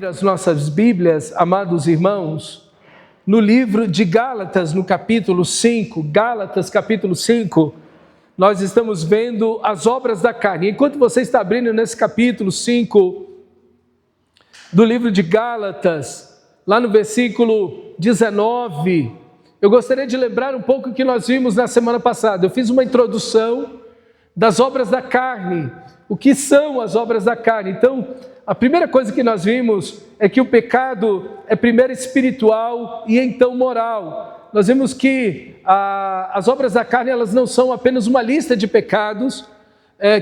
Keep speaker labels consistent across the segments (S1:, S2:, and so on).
S1: As nossas Bíblias, amados irmãos, no livro de Gálatas, no capítulo 5, Gálatas capítulo 5, nós estamos vendo as obras da carne. Enquanto você está abrindo nesse capítulo 5 do livro de Gálatas, lá no versículo 19, eu gostaria de lembrar um pouco o que nós vimos na semana passada. Eu fiz uma introdução das obras da carne, o que são as obras da carne. Então, a primeira coisa que nós vimos é que o pecado é primeiro espiritual e então moral. Nós vimos que as obras da carne, elas não são apenas uma lista de pecados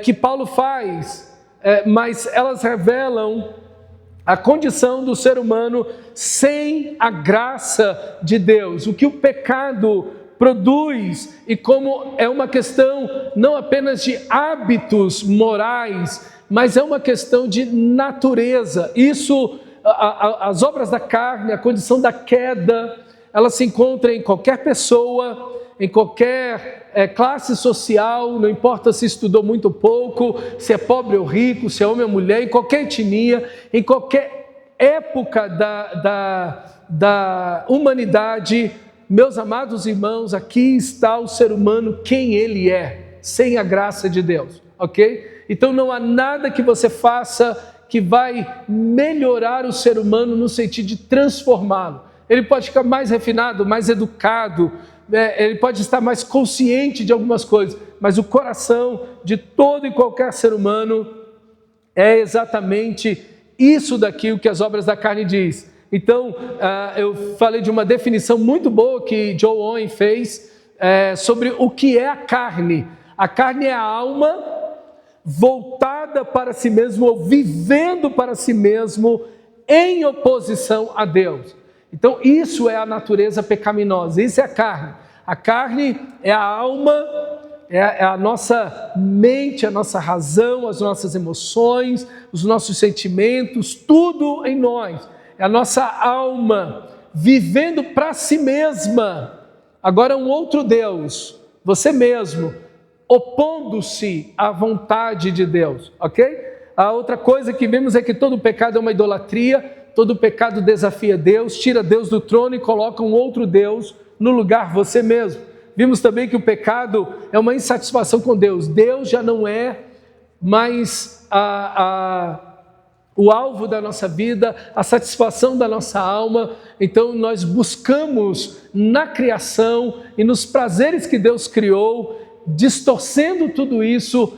S1: que Paulo faz, mas elas revelam a condição do ser humano sem a graça de Deus. O que o pecado produz e como é uma questão não apenas de hábitos morais, mas é uma questão de natureza. Isso, as obras da carne, a condição da queda, ela se encontra em qualquer pessoa, em qualquer classe social, não importa se estudou muito ou pouco, se é pobre ou rico, se é homem ou mulher, em qualquer etnia, em qualquer época da humanidade. Meus amados irmãos, aqui está o ser humano quem ele é, sem a graça de Deus, ok? Então não há nada que você faça que vai melhorar o ser humano no sentido de transformá-lo. Ele pode ficar mais refinado, mais educado, ele pode estar mais consciente de algumas coisas, mas o coração de todo e qualquer ser humano é exatamente isso daqui o que as obras da carne diz. Então, eu falei de uma definição muito boa que John Owen fez sobre o que é a carne. A carne é a alma voltada para si mesmo, ou vivendo para si mesmo, em oposição a Deus. Então, isso é a natureza pecaminosa, isso é a carne. A carne é a alma, é a nossa mente, a nossa razão, as nossas emoções, os nossos sentimentos, tudo em nós. É a nossa alma vivendo para si mesma. Agora, um outro Deus, você mesmo, opondo-se à vontade de Deus, ok? A outra coisa que vemos é que todo pecado é uma idolatria, todo pecado desafia Deus, tira Deus do trono e coloca um outro Deus no lugar, você mesmo. Vimos também que o pecado é uma insatisfação com Deus. Deus já não é mais o alvo da nossa vida, a satisfação da nossa alma. Então nós buscamos na criação e nos prazeres que Deus criou, distorcendo tudo isso,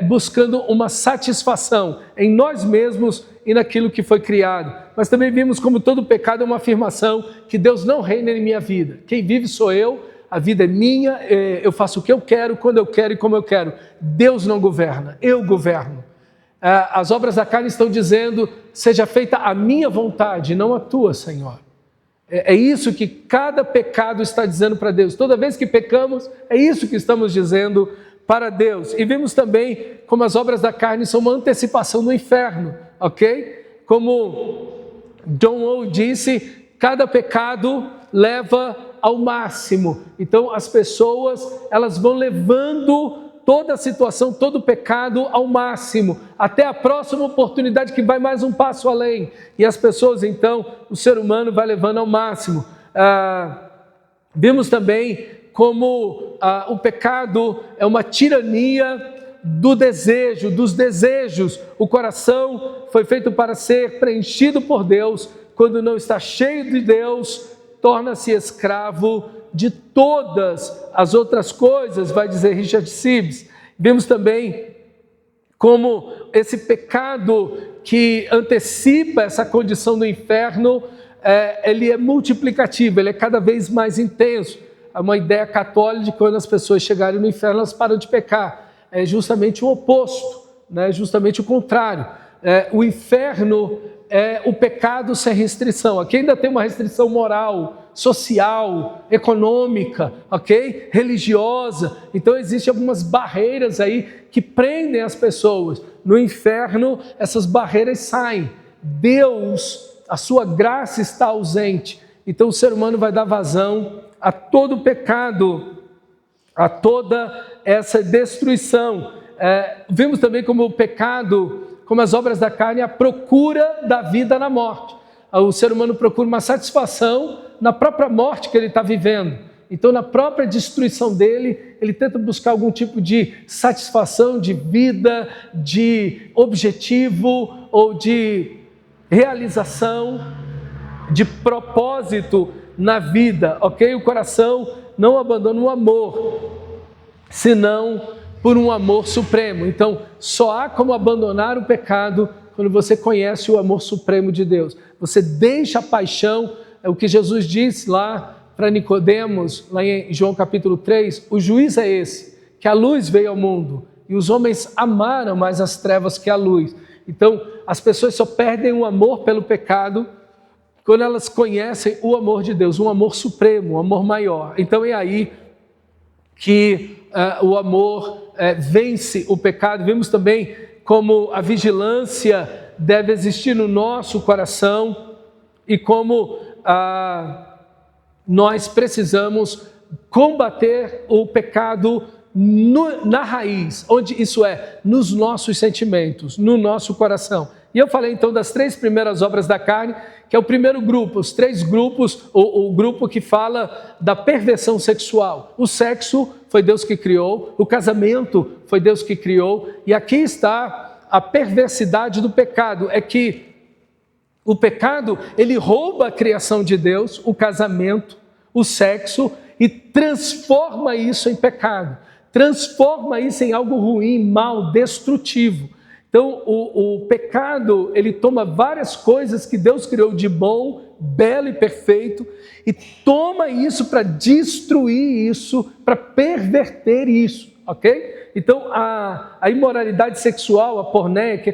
S1: buscando uma satisfação em nós mesmos e naquilo que foi criado. Mas também vimos como todo pecado é uma afirmação que Deus não reina em minha vida. Quem vive sou eu, a vida é minha, eu faço o que eu quero, quando eu quero e como eu quero. Deus não governa, eu governo. As obras da carne estão dizendo, seja feita a minha vontade, não a tua, Senhor. É isso que cada pecado está dizendo para Deus. Toda vez que pecamos, é isso que estamos dizendo para Deus. E vimos também como as obras da carne são uma antecipação do inferno, ok? Como John Owen disse, cada pecado leva ao máximo. Então as pessoas, elas vão levando toda a situação, todo o pecado ao máximo, até a próxima oportunidade que vai mais um passo além. E as pessoas, então, o ser humano vai levando ao máximo. Vimos também como o pecado é uma tirania do desejo, dos desejos. O coração foi feito para ser preenchido por Deus. Quando não está cheio de Deus, torna-se escravo de todas as outras coisas, vai dizer Richard Sibbes. Vemos também como esse pecado que antecipa essa condição do inferno, ele é multiplicativo, ele é cada vez mais intenso. É uma ideia católica de que quando as pessoas chegarem no inferno, elas param de pecar. É justamente o oposto, né? Justamente o contrário. O inferno é o pecado sem restrição. Aqui ainda tem uma restrição moral, social, econômica, ok? Religiosa. Então existem algumas barreiras aí que prendem as pessoas. No inferno, essas barreiras saem. Deus, a sua graça está ausente. Então o ser humano vai dar vazão a todo pecado, a toda essa destruição. Vimos também como o pecado como as obras da carne, a procura da vida na morte. O ser humano procura uma satisfação na própria morte que ele está vivendo. Então, na própria destruição dele, ele tenta buscar algum tipo de satisfação, de vida, de objetivo ou de realização, de propósito na vida, ok? O coração não abandona o amor, senão por um amor supremo. Então, só há como abandonar o pecado quando você conhece o amor supremo de Deus. Você deixa a paixão, é o que Jesus disse lá para Nicodemos, lá em João capítulo 3, o juiz é esse, que a luz veio ao mundo, e os homens amaram mais as trevas que a luz. Então, as pessoas só perdem o amor pelo pecado quando elas conhecem o amor de Deus, um amor supremo, um amor maior. Então é aí que o amor vence o pecado. Vimos também como a vigilância deve existir no nosso coração e como nós precisamos combater o pecado na raiz, onde isso é, nos nossos sentimentos, no nosso coração. E eu falei então das 3 primeiras obras da carne, que é o primeiro grupo, os 3 grupos, o grupo que fala da perversão sexual. O sexo foi Deus que criou, o casamento foi Deus que criou, e aqui está a perversidade do pecado, é que o pecado, ele rouba a criação de Deus, o casamento, o sexo, e transforma isso em pecado, transforma isso em algo ruim, mal, destrutivo. Então, o pecado, ele toma várias coisas que Deus criou de bom, belo e perfeito, e toma isso para destruir isso, para perverter isso, ok? Então, a imoralidade sexual, a porneia, que é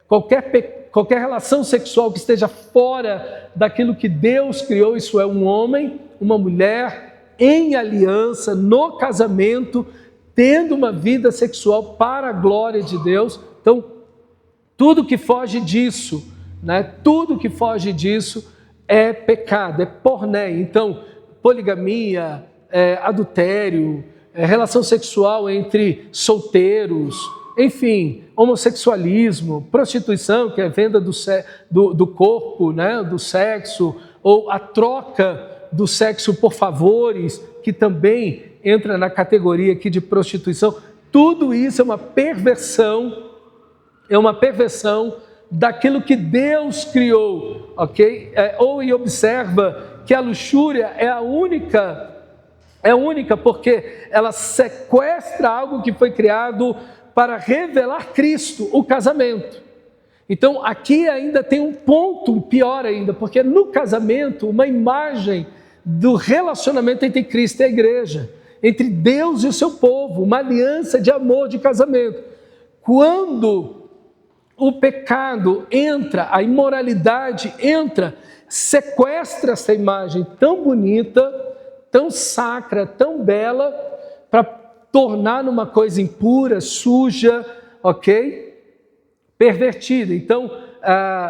S1: qualquer relação sexual que esteja fora daquilo que Deus criou, isso é um homem, uma mulher, em aliança, no casamento, tendo uma vida sexual para a glória de Deus. Então, tudo que foge disso, tudo que foge disso é pecado, é porneia. Então, poligamia, adultério, relação sexual entre solteiros, enfim, homossexualismo, prostituição, que é a venda do corpo, do sexo, ou a troca do sexo por favores, que também entra na categoria aqui de prostituição. Tudo isso é uma perversão daquilo que Deus criou, ok? E observa que a luxúria é única porque ela sequestra algo que foi criado para revelar Cristo, o casamento. Então aqui ainda tem um ponto pior ainda, porque no casamento, uma imagem do relacionamento entre Cristo e a igreja, entre Deus e o seu povo, uma aliança de amor, de casamento. Quando o pecado entra, a imoralidade entra, sequestra essa imagem tão bonita, tão sacra, tão bela, para tornar numa coisa impura, suja, ok? Pervertida. Então,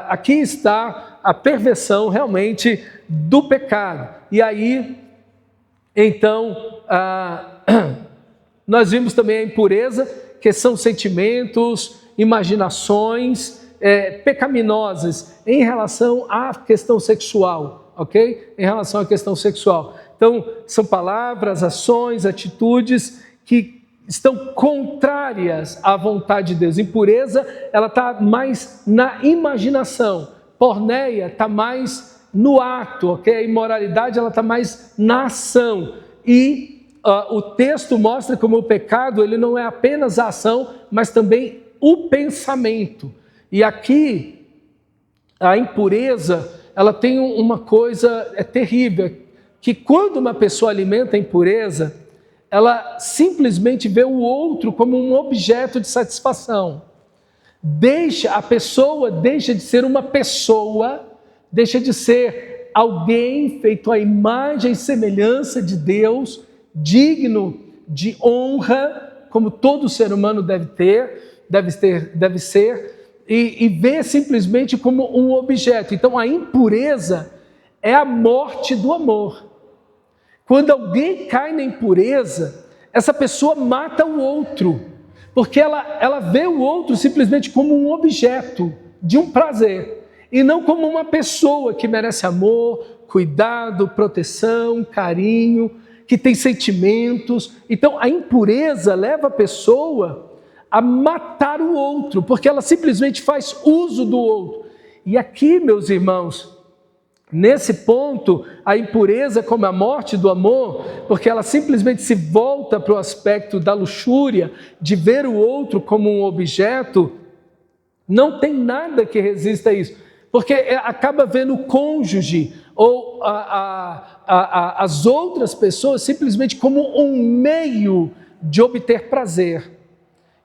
S1: aqui está a perversão realmente do pecado. E aí, então, nós vimos também a impureza, que são sentimentos, imaginações pecaminosas em relação à questão sexual, ok? Em relação à questão sexual. Então, são palavras, ações, atitudes que estão contrárias à vontade de Deus. Impureza, ela está mais na imaginação. Porneia está mais no ato, ok? A imoralidade, ela está mais na ação. E o texto mostra como o pecado, ele não é apenas a ação, mas também o pensamento. E aqui, a impureza, ela tem uma coisa terrível, que quando uma pessoa alimenta a impureza, ela simplesmente vê o outro como um objeto de satisfação. A pessoa deixa de ser uma pessoa, deixa de ser alguém feito à imagem e semelhança de Deus, digno de honra, como todo ser humano deve ser, e vê simplesmente como um objeto. Então a impureza é a morte do amor. Quando alguém cai na impureza, essa pessoa mata o outro, Porque ela vê o outro simplesmente como um objeto de um prazer, e não como uma pessoa que merece amor, cuidado, proteção, carinho, que tem sentimentos. Então a impureza leva a pessoa a matar o outro, porque ela simplesmente faz uso do outro. E aqui, meus irmãos, nesse ponto, a impureza como a morte do amor, porque ela simplesmente se volta para o aspecto da luxúria, de ver o outro como um objeto, não tem nada que resista a isso, porque acaba vendo o cônjuge ou as outras pessoas simplesmente como um meio de obter prazer.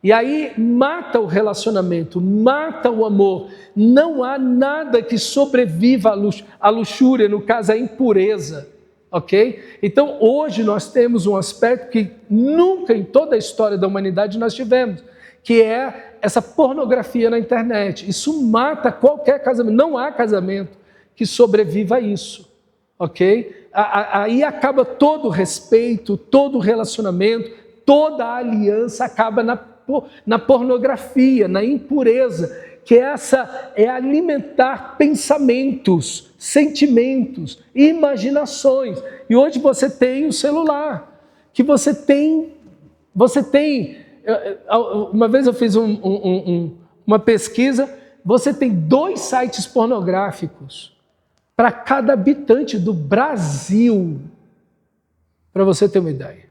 S1: E aí mata o relacionamento, mata o amor. Não há nada que sobreviva à luxúria, no caso a impureza, ok? Então hoje nós temos um aspecto que nunca em toda a história da humanidade nós tivemos, que é essa pornografia na internet. Isso mata qualquer casamento, não há casamento que sobreviva a isso, ok? Aí acaba todo o respeito, todo o relacionamento, toda a aliança acaba na pornografia, na impureza, que essa é alimentar pensamentos, sentimentos, imaginações. E hoje você tem o celular, que você tem, uma vez eu fiz uma pesquisa, você tem 2 sites pornográficos para cada habitante do Brasil, para você ter uma ideia.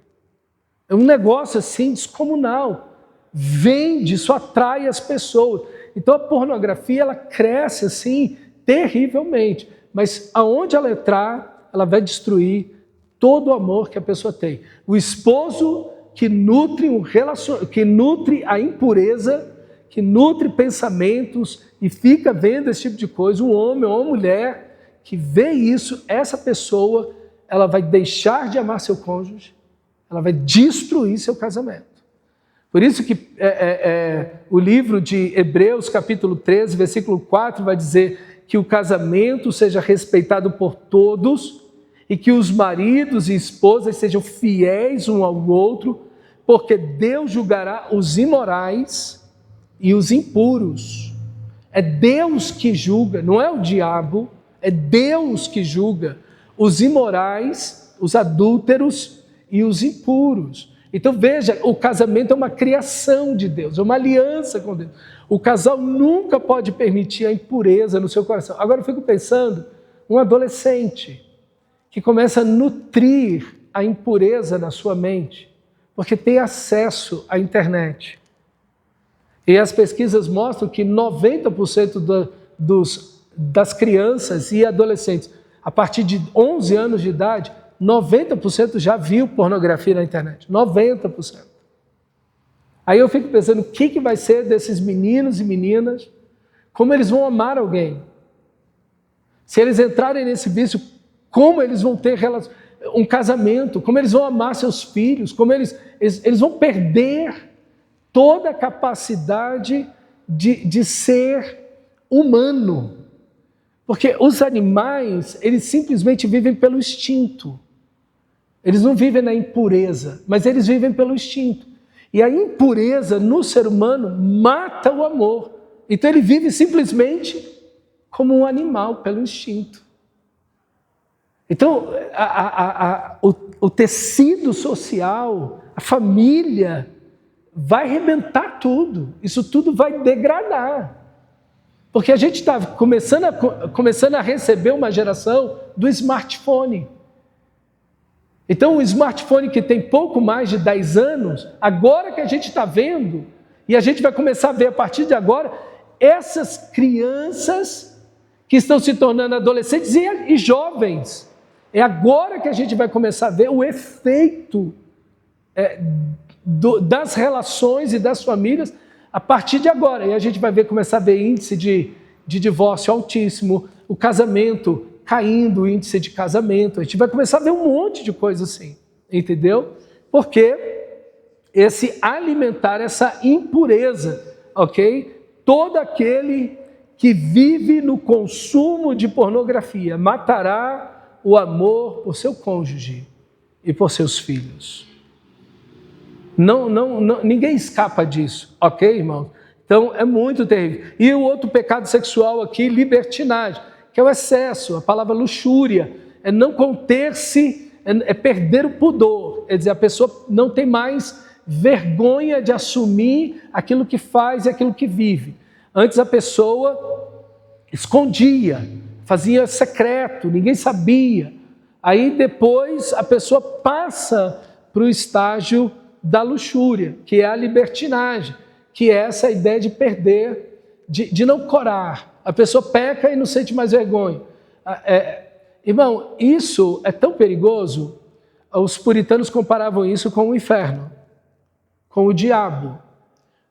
S1: É um negócio assim descomunal. Vende, isso atrai as pessoas. Então a pornografia ela cresce assim terrivelmente, mas aonde ela entrar, ela vai destruir todo o amor que a pessoa tem. O esposo que nutre que nutre a impureza, que nutre pensamentos e fica vendo esse tipo de coisa, um homem ou uma mulher que vê isso, essa pessoa, ela vai deixar de amar seu cônjuge, ela vai destruir seu casamento. Por isso que o livro de Hebreus, capítulo 13, versículo 4, vai dizer que o casamento seja respeitado por todos e que os maridos e esposas sejam fiéis um ao outro, porque Deus julgará os imorais e os impuros. É Deus que julga, não é o diabo, é Deus que julga os imorais, os adúlteros e os impuros. Então veja, o casamento é uma criação de Deus, é uma aliança com Deus. O casal nunca pode permitir a impureza no seu coração. Agora eu fico pensando, um adolescente que começa a nutrir a impureza na sua mente, porque tem acesso à internet. E as pesquisas mostram que 90% das crianças e adolescentes, a partir de 11 anos de idade, 90% já viu pornografia na internet. 90%. Aí eu fico pensando, o que vai ser desses meninos e meninas? Como eles vão amar alguém? Se eles entrarem nesse vício, como eles vão ter um casamento? Como eles vão amar seus filhos? Como eles vão perder toda a capacidade de ser humano. Porque os animais, eles simplesmente vivem pelo instinto. Eles não vivem na impureza, mas eles vivem pelo instinto. E a impureza no ser humano mata o amor. Então ele vive simplesmente como um animal, pelo instinto. Então o tecido social, a família, vai arrebentar tudo. Isso tudo vai degradar. Porque a gente está começando a receber uma geração do smartphone. Então, um smartphone que tem pouco mais de 10 anos, agora que a gente está vendo, e a gente vai começar a ver a partir de agora, essas crianças que estão se tornando adolescentes e jovens. É agora que a gente vai começar a ver o efeito das relações e das famílias a partir de agora. E a gente vai começar a ver índice de divórcio altíssimo, o casamento caindo, o índice de casamento. A gente vai começar a ver um monte de coisa assim, entendeu? Porque esse alimentar essa impureza, ok? Todo aquele que vive no consumo de pornografia matará o amor por seu cônjuge e por seus filhos. Ninguém escapa disso, ok, irmãos? Então, é muito terrível. E o outro pecado sexual aqui, libertinagem, que é o excesso, a palavra luxúria, é não conter-se, é perder o pudor, é dizer, a pessoa não tem mais vergonha de assumir aquilo que faz e aquilo que vive. Antes a pessoa escondia, fazia secreto, ninguém sabia. Aí depois a pessoa passa para o estágio da luxúria, que é a libertinagem, que é essa ideia de perder, de não corar. A pessoa peca e não sente mais vergonha. Irmão, isso é tão perigoso, os puritanos comparavam isso com o inferno, com o diabo.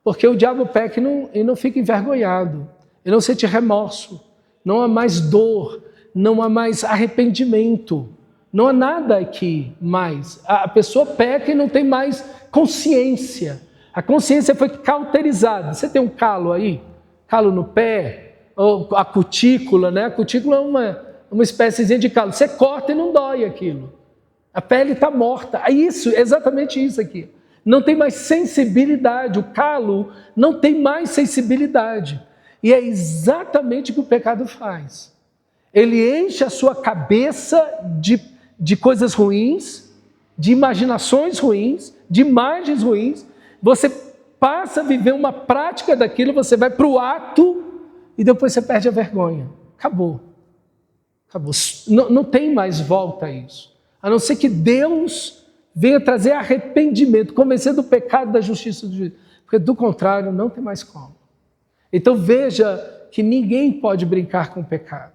S1: Porque o diabo peca e não fica envergonhado, e não sente remorso, não há mais dor, não há mais arrependimento, não há nada aqui mais. A pessoa peca e não tem mais consciência. A consciência foi cauterizada. Você tem um calo aí? Calo no pé? Ou a cutícula, né? A cutícula é uma espéciezinha de calo. Você corta e não dói aquilo. A pele está morta. É isso, exatamente isso aqui. Não tem mais sensibilidade. O calo não tem mais sensibilidade. E é exatamente o que o pecado faz. Ele enche a sua cabeça de coisas ruins, de imaginações ruins, de imagens ruins. Você passa a viver uma prática daquilo, você vai para o ato e depois você perde a vergonha. Acabou. Acabou. Não tem mais volta a isso. A não ser que Deus venha trazer arrependimento, convencer do pecado, da justiça do juízo. Porque do contrário, não tem mais como. Então veja que ninguém pode brincar com o pecado.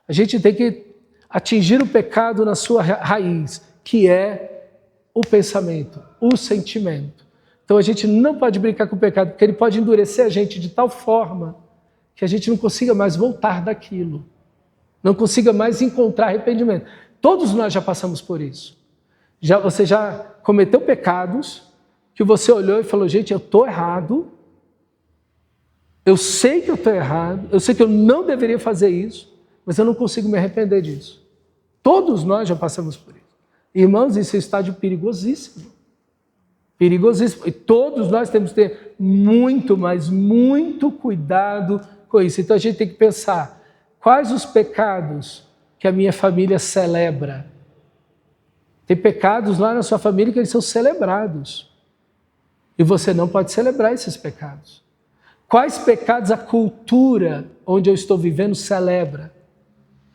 S1: A gente tem que atingir o pecado na sua raiz, que é o pensamento, o sentimento. Então a gente não pode brincar com o pecado, porque ele pode endurecer a gente de tal forma que a gente não consiga mais voltar daquilo, não consiga mais encontrar arrependimento. Todos nós já passamos por isso. Você já cometeu pecados que você olhou e falou, gente, eu estou errado, eu sei que eu estou errado, eu sei que eu não deveria fazer isso, mas eu não consigo me arrepender disso. Todos nós já passamos por isso. Irmãos, isso é um estágio perigosíssimo. Perigosíssimo. E todos nós temos que ter muito, mas muito cuidado com isso. Então a gente tem que pensar, quais os pecados que a minha família celebra? Tem pecados lá na sua família que eles são celebrados. E você não pode celebrar esses pecados. Quais pecados a cultura onde eu estou vivendo celebra?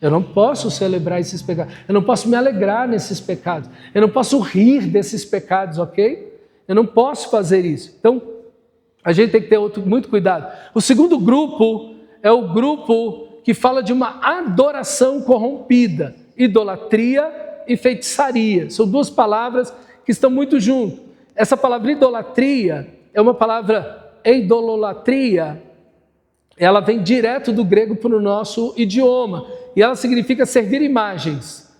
S1: Eu não posso celebrar esses pecados. Eu não posso me alegrar nesses pecados. Eu não posso rir desses pecados, ok? Eu não posso fazer isso. Então, a gente tem que ter muito cuidado. O segundo grupo é o grupo que fala de uma adoração corrompida. Idolatria e feitiçaria. São duas palavras que estão muito juntas. Essa palavra idolatria é uma palavra eidolatria. Ela vem direto do grego para o nosso idioma. E ela significa servir imagens,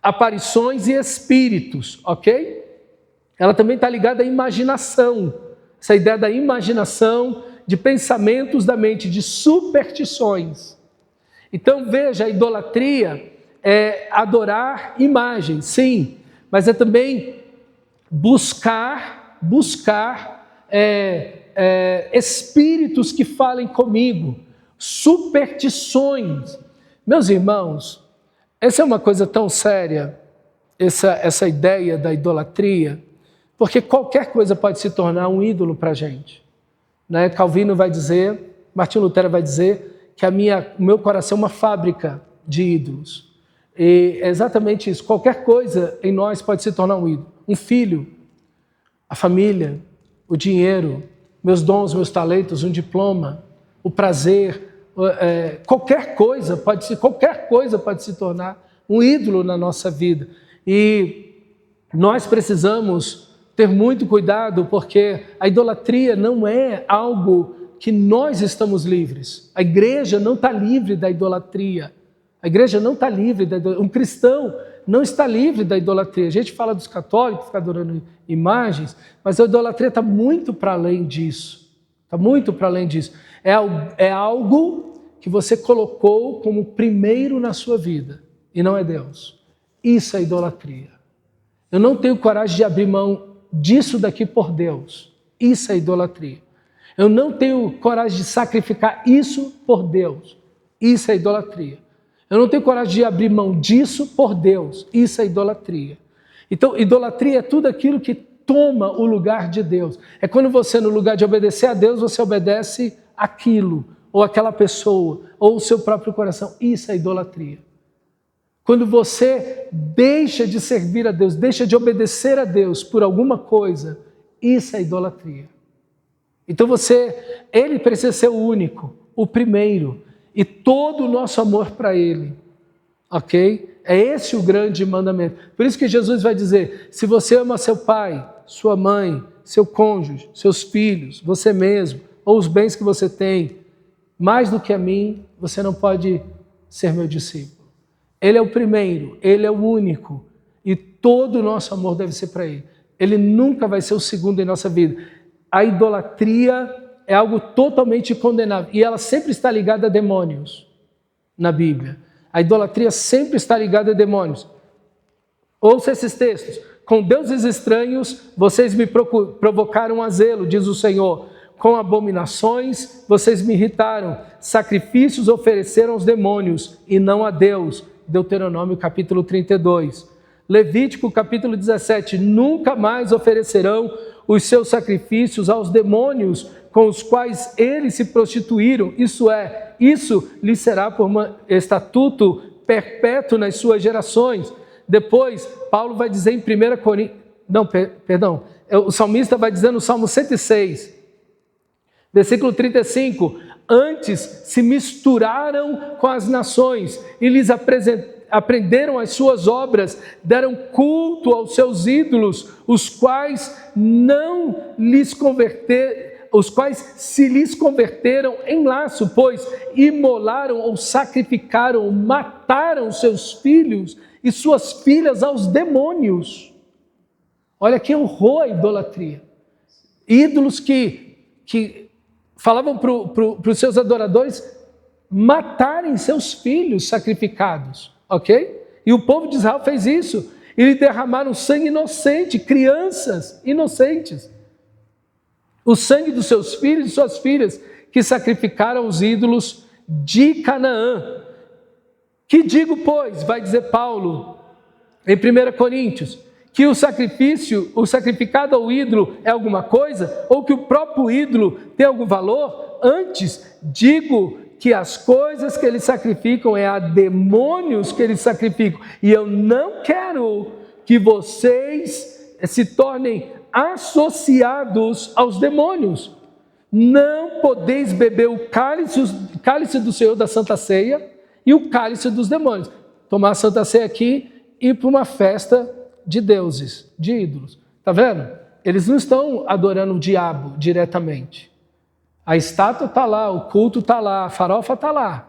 S1: aparições e espíritos, ok? Ela também está ligada à imaginação. Essa ideia da imaginação, de pensamentos da mente, de superstições. Então veja, a idolatria é adorar imagens, sim, mas é também buscar espíritos que falem comigo, superstições. Meus irmãos, essa é uma coisa tão séria, essa ideia da idolatria, porque qualquer coisa pode se tornar um ídolo para a gente. Né? Calvino vai dizer, Martinho Lutero vai dizer que o meu coração é uma fábrica de ídolos. E é exatamente isso, qualquer coisa em nós pode se tornar um ídolo. Um filho, a família, o dinheiro, meus dons, meus talentos, um diploma, o prazer, qualquer coisa pode se tornar um ídolo na nossa vida. E nós precisamos ter muito cuidado, porque a idolatria não é algo que nós estamos livres. A igreja não está livre da idolatria. A igreja não está livre da idolatria. Um cristão não está livre da idolatria. A gente fala dos católicos, fica adorando imagens, mas a idolatria está muito para além disso. Está muito para além disso. É algo que você colocou como primeiro na sua vida, e não é Deus. Isso é idolatria. Eu não tenho coragem de abrir mão disso daqui por Deus. Isso é idolatria. Eu não tenho coragem de sacrificar isso por Deus. Isso é idolatria. Eu não tenho coragem de abrir mão disso por Deus. Isso é idolatria. Então, idolatria é tudo aquilo que toma o lugar de Deus. É quando você, no lugar de obedecer a Deus, você obedece aquilo, ou aquela pessoa, ou o seu próprio coração. Isso é idolatria. Quando você deixa de servir a Deus, deixa de obedecer a Deus por alguma coisa, isso é idolatria. Então ele precisa ser o único, o primeiro, e todo o nosso amor para Ele, ok? É esse o grande mandamento. Por isso que Jesus vai dizer, se você ama seu pai, sua mãe, seu cônjuge, seus filhos, você mesmo, ou os bens que você tem, mais do que a mim, você não pode ser meu discípulo. Ele é o primeiro, Ele é o único, e todo o nosso amor deve ser para Ele. Ele nunca vai ser o segundo em nossa vida. A idolatria é algo totalmente condenável, e ela sempre está ligada a demônios na Bíblia. A idolatria sempre está ligada a demônios. Ouça esses textos. Com deuses estranhos, vocês me provocaram a zelo, diz o Senhor. Com abominações, vocês me irritaram. Sacrifícios ofereceram aos demônios e não a Deus. Deuteronômio capítulo 32. Levítico capítulo 17. Nunca mais oferecerão os seus sacrifícios aos demônios com os quais eles se prostituíram. Isso lhes será por estatuto perpétuo nas suas gerações. Depois, Paulo vai dizer em 1 Coríntios... o salmista vai dizer no Salmo 106, versículo 35, antes se misturaram com as nações e lhes aprenderam as suas obras, deram culto aos seus ídolos, os quais se lhes converteram em laço, pois imolaram ou sacrificaram, ou mataram seus filhos e suas filhas aos demônios. Olha que horror a idolatria. Ídolos que falavam para os seus adoradores matarem seus filhos sacrificados, ok? E o povo de Israel fez isso. Eles derramaram sangue inocente, crianças inocentes. O sangue dos seus filhos e suas filhas que sacrificaram os ídolos de Canaã. Que digo, pois, vai dizer Paulo em 1 Coríntios, que o sacrificado ao ídolo é alguma coisa, ou que o próprio ídolo tem algum valor? Antes, digo que as coisas que eles sacrificam é a demônios que eles sacrificam. E eu não quero que vocês se tornem associados aos demônios. Não podeis beber o cálice do Senhor da Santa Ceia e o cálice dos demônios. Tomar a Santa Ceia aqui e ir para uma festa de deuses, de ídolos. Está vendo? Eles não estão adorando o diabo diretamente. A estátua está lá, o culto está lá, a farofa está lá.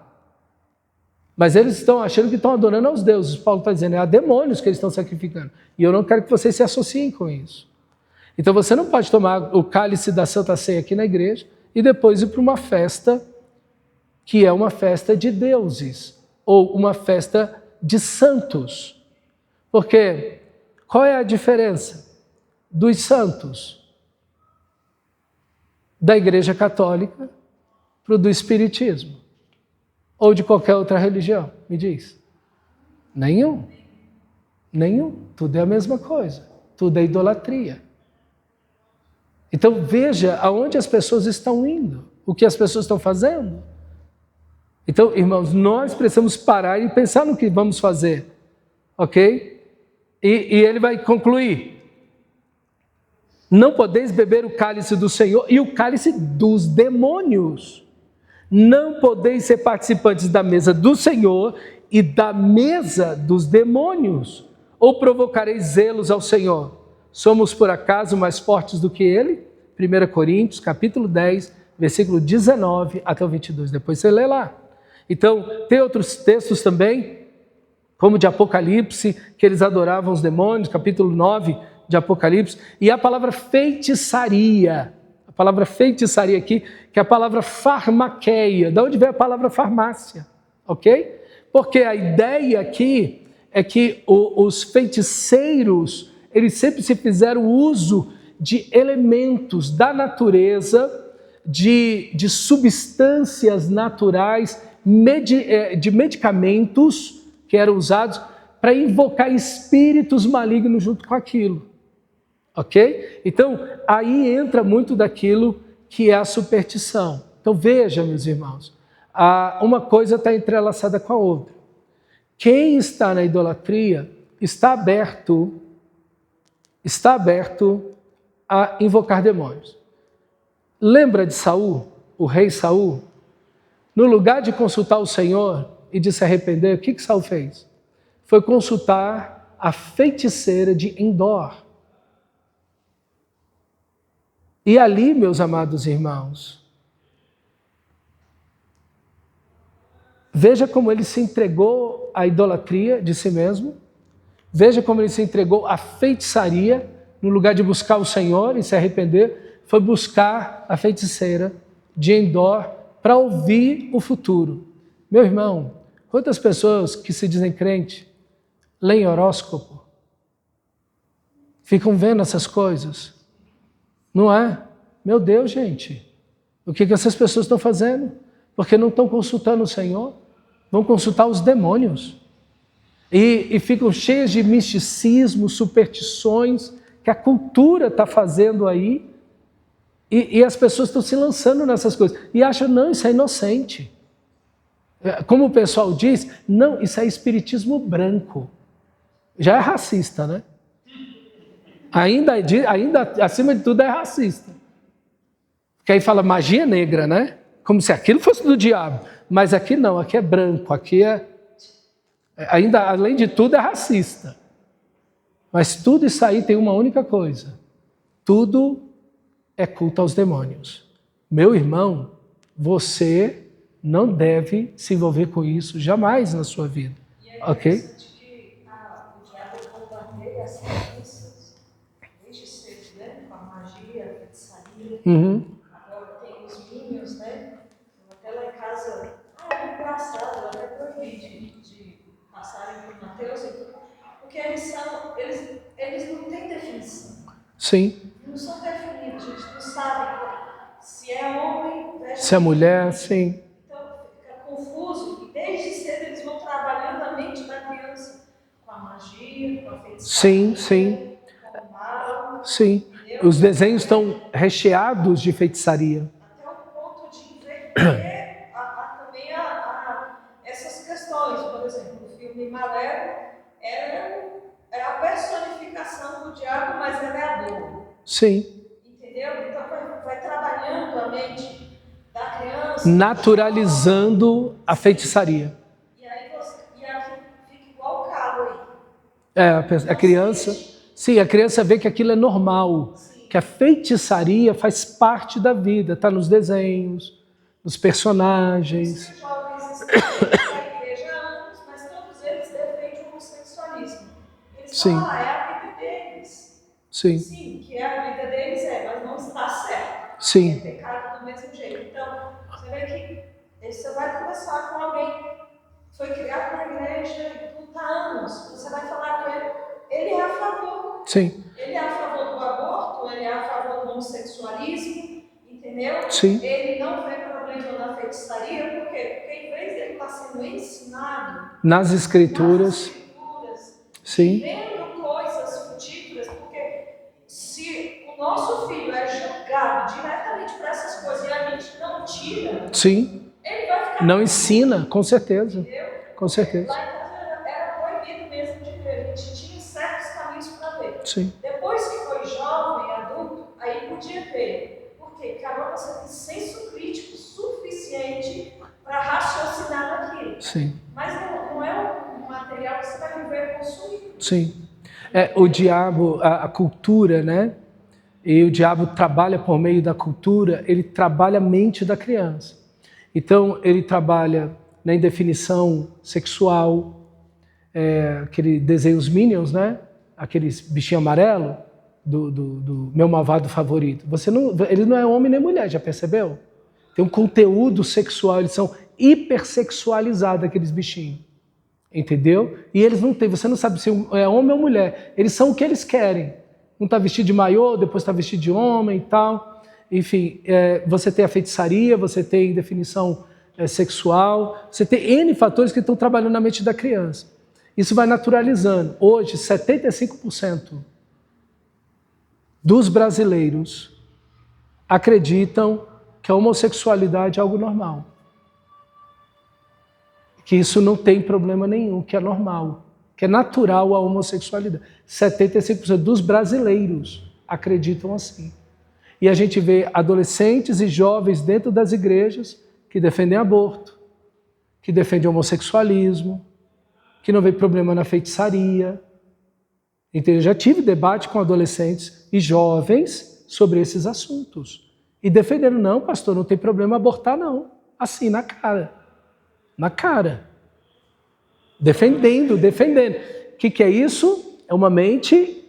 S1: Mas eles estão achando que estão adorando aos deuses. Paulo está dizendo, é a demônios que eles estão sacrificando. E eu não quero que vocês se associem com isso. Então você não pode tomar o cálice da Santa Ceia aqui na igreja e depois ir para uma festa que é uma festa de deuses ou uma festa de santos. Porque qual é a diferença dos santos da Igreja Católica para o do Espiritismo? Ou de qualquer outra religião? Me diz. Nenhum. Tudo é a mesma coisa. Tudo é idolatria. Então veja aonde as pessoas estão indo, o que as pessoas estão fazendo. Então, irmãos, nós precisamos parar e pensar no que vamos fazer, ok? E ele vai concluir. Não podeis beber o cálice do Senhor e o cálice dos demônios. Não podeis ser participantes da mesa do Senhor e da mesa dos demônios. Ou provocareis zelos ao Senhor. Somos por acaso mais fortes do que Ele? 1 Coríntios, capítulo 10, versículo 19 até o 22. Depois você lê lá. Então, tem outros textos também, como de Apocalipse, que eles adoravam os demônios, capítulo 9 de Apocalipse. E a palavra feitiçaria aqui, que é a palavra farmaqueia. De onde vem a palavra farmácia? Ok? Porque a ideia aqui é que os feiticeiros, eles sempre se fizeram uso de elementos da natureza, de substâncias naturais, de medicamentos que eram usados para invocar espíritos malignos junto com aquilo. Ok? Então, aí entra muito daquilo que é a superstição. Então, veja, meus irmãos, uma coisa está entrelaçada com a outra. Quem está na idolatria está aberto a invocar demônios. Lembra de Saul, o rei Saul? No lugar de consultar o Senhor e de se arrepender, o que Saul fez? Foi consultar a feiticeira de Endor. E ali, meus amados irmãos, veja como ele se entregou à idolatria de si mesmo, veja como ele se entregou à feitiçaria, no lugar de buscar o Senhor e se arrepender, foi buscar a feiticeira de Endor para ouvir o futuro. Meu irmão, quantas pessoas que se dizem crente leem horóscopo, ficam vendo essas coisas, não é? Meu Deus, gente, o que essas pessoas estão fazendo? Porque não estão consultando o Senhor, vão consultar os demônios. E ficam cheias de misticismo, superstições, que a cultura está fazendo aí, e as pessoas estão se lançando nessas coisas, e acham, não, isso é inocente. Como o pessoal diz, não, isso é espiritismo branco. Já é racista, né? Ainda acima de tudo é racista. Porque aí fala magia negra, né? Como se aquilo fosse do diabo. Mas aqui não, aqui é branco, aqui ainda, além de tudo, é racista. Mas tudo isso aí tem uma única coisa. Tudo é culto aos demônios. Meu irmão, você não deve se envolver com isso jamais na sua vida. Ok?
S2: Que o diabo bombardeia as crianças desde cedo, né? Com a magia, a feitiçaria. Agora tem os minions, né? Até lá em casa, é engraçado, eu até proibi de passarem por Mateus, porque eles não têm definição.
S1: Sim.
S2: Não são definidos, a gente não sabe se é homem,
S1: se é mulher, sim.
S2: Então fica confuso, e desde cedo eles vão trabalhando a mente da criança com a magia, com a feitiçaria, com o mal.
S1: Sim.
S2: Entendeu?
S1: Os desenhos estão recheados de feitiçaria.
S2: Até o ponto de inverter também essas questões. Por exemplo, o filme Malévola é a personificação do diabo, mas ela é a dor.
S1: Sim.
S2: Entendeu? Então vai trabalhando a mente da criança.
S1: Naturalizando a feitiçaria.
S2: E aí fica igual o calo aí.
S1: A criança... Sim, a criança vê que aquilo é normal. Sim. Que a feitiçaria faz parte da vida. Está nos desenhos, nos personagens.
S2: Os jovens estão na igreja há anos, mas todos eles defendem o homossexualismo. Eles falam, é a vida deles.
S1: Sim.
S2: Sim, que é a vida deles, mas não está certo.
S1: Sim.
S2: É pecado do mesmo jeito. Então, você vê que você vai conversar com alguém que foi criado na igreja há anos. Você vai falar com ele é a favor.
S1: Sim.
S2: Ele é a favor do aborto, ele é a favor do homossexualismo, entendeu?
S1: Sim.
S2: Ele não vê problema na feitiçaria, por quê? Porque em vez dele estar sendo ensinado
S1: nas escrituras, sim.
S2: vendo coisas frutíferas, porque se o nosso filho é julgado diretamente por essas coisas e a gente não tira,
S1: sim.
S2: Ele vai ficar
S1: não ensina, com certeza.
S2: Entendeu?
S1: Com certeza.
S2: Lá em casa era proibido mesmo de ver, a gente tinha certos caminhos para ver.
S1: Sim.
S2: Depois que foi jovem, adulto, aí podia ver. Por quê? Porque agora você tem senso crítico suficiente para raciocinar naquilo.
S1: Sim.
S2: Mas não é um material que você vai viver consumindo.
S1: Sim. O diabo, a cultura, né? E o diabo trabalha por meio da cultura, ele trabalha a mente da criança. Então, ele trabalha na indefinição sexual, aquele desenho os Minions, né? Aqueles bichinhos amarelos do meu malvado favorito. Ele não é homem nem mulher, já percebeu? Tem um conteúdo sexual, eles são hipersexualizados, aqueles bichinhos. Entendeu? E eles não têm, você não sabe se é homem ou mulher. Eles são o que eles querem. Um está vestido de maiô, depois está vestido de homem e tal. Enfim, você tem a feitiçaria, você tem definição sexual, você tem N fatores que estão trabalhando na mente da criança. Isso vai naturalizando. Hoje, 75% dos brasileiros acreditam que a homossexualidade é algo normal. Que isso não tem problema nenhum, que é normal, que é natural a homossexualidade. 75% dos brasileiros acreditam assim. E a gente vê adolescentes e jovens dentro das igrejas que defendem aborto, que defendem homossexualismo, que não vê problema na feitiçaria. Então, eu já tive debate com adolescentes e jovens sobre esses assuntos. E defenderam, não, pastor, não tem problema abortar, não. Assim, na cara. Na cara. Defendendo. O que é isso? É uma mente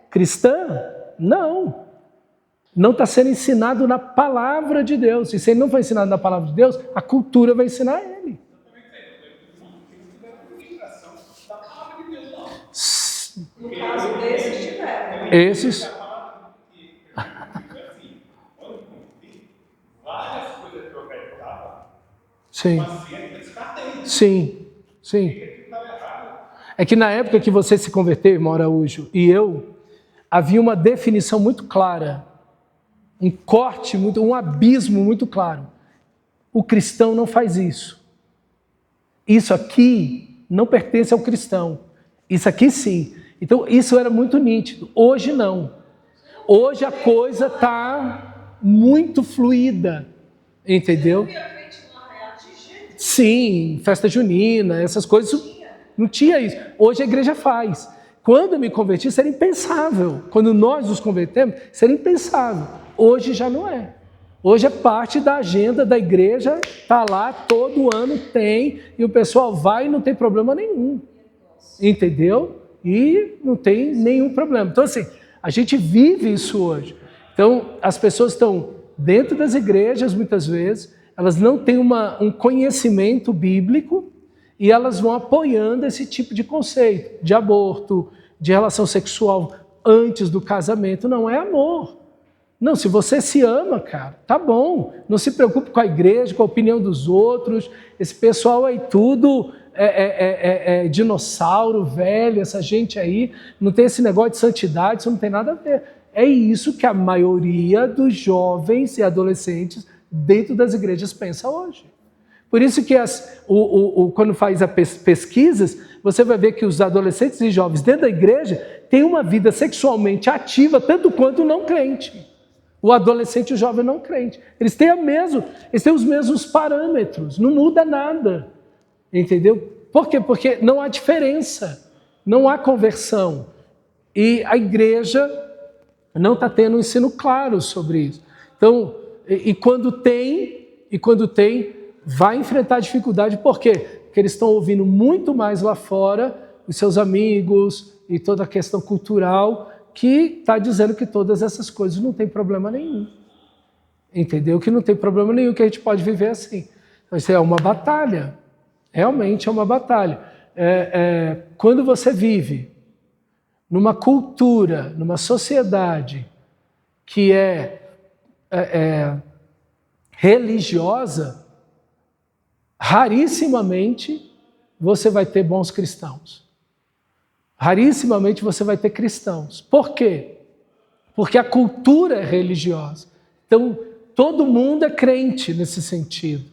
S1: cristã? Não. Não está sendo ensinado na palavra de Deus. E se ele não foi ensinado na palavra de Deus, a cultura vai ensinar ele.
S2: No caso desses tiveram.
S1: Esses. Sim. Sim. É que na época que você se converteu, irmão Araújo, e eu, havia uma definição muito clara, um corte, um abismo muito claro. O cristão não faz isso. Isso aqui não pertence ao cristão. Isso aqui sim. Então isso era muito nítido. Hoje não. Hoje a coisa está muito fluida. Entendeu? Sim, festa junina, essas coisas, não tinha isso. Hoje a igreja faz. Quando eu me converti, isso era impensável. Quando nós nos convertemos, isso era impensável. Hoje já não é. Hoje é parte da agenda da igreja, está lá, todo ano tem, e o pessoal vai e não tem problema nenhum. Entendeu? E não tem nenhum problema. Então, assim, a gente vive isso hoje. Então, as pessoas estão dentro das igrejas, muitas vezes, elas não têm um conhecimento bíblico e elas vão apoiando esse tipo de conceito, de aborto, de relação sexual antes do casamento. Não é amor. Não, se você se ama, cara, tá bom. Não se preocupe com a igreja, com a opinião dos outros. Esse pessoal aí tudo é dinossauro, velho, essa gente aí. Não tem esse negócio de santidade, isso não tem nada a ver. É isso que a maioria dos jovens e adolescentes dentro das igrejas pensa hoje. Por isso que quando faz as pesquisas, você vai ver que os adolescentes e jovens dentro da igreja têm uma vida sexualmente ativa tanto quanto o não crente. O adolescente e o jovem não crente. Eles têm os mesmos parâmetros, não muda nada. Entendeu? Por quê? Porque não há diferença, não há conversão. E a igreja não está tendo um ensino claro sobre isso. Então, e quando tem, vai enfrentar dificuldade. Por quê? Porque eles estão ouvindo muito mais lá fora, os seus amigos e toda a questão cultural, que está dizendo que todas essas coisas não tem problema nenhum. Entendeu? Que não tem problema nenhum, que a gente pode viver assim. Então, isso é uma batalha. Realmente é uma batalha. Quando você vive numa cultura, numa sociedade que é religiosa, rarissimamente você vai ter bons cristãos. Rarissimamente você vai ter cristãos. Por quê? Porque a cultura é religiosa. Então, todo mundo é crente nesse sentido.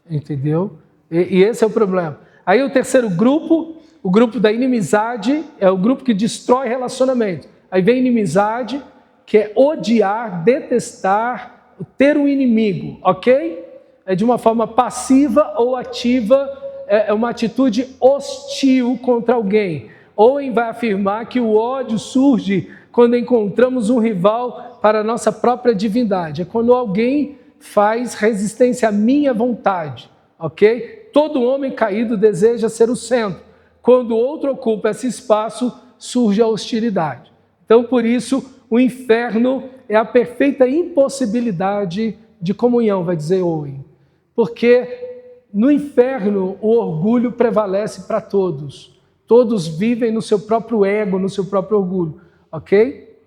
S1: Entendeu? E esse é o problema. Aí o terceiro grupo, o grupo da inimizade, é o grupo que destrói relacionamento. Aí vem inimizade, que é odiar, detestar, ter um inimigo, ok? É de uma forma passiva ou ativa, é uma atitude hostil contra alguém. Owen vai afirmar que o ódio surge quando encontramos um rival para a nossa própria divindade. É quando alguém faz resistência à minha vontade, ok? Todo homem caído deseja ser o centro. Quando outro ocupa esse espaço, surge a hostilidade. Então, por isso, o inferno é a perfeita impossibilidade de comunhão, vai dizer Owen. Porque no inferno o orgulho prevalece para todos. Todos vivem no seu próprio ego, no seu próprio orgulho, ok?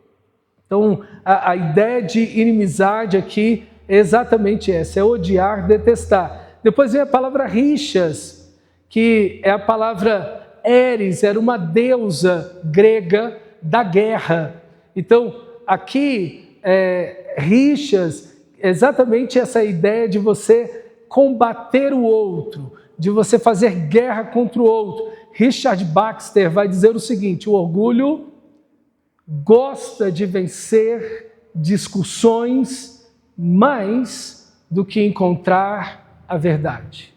S1: Então, a ideia de inimizade aqui é exatamente essa, é odiar, detestar. Depois vem a palavra rixas, que é a palavra Eris, era uma deusa grega da guerra. Então, aqui, rixas, exatamente essa ideia de você combater o outro, de você fazer guerra contra o outro. Richard Baxter vai dizer o seguinte: o orgulho gosta de vencer discussões mais do que encontrar a verdade.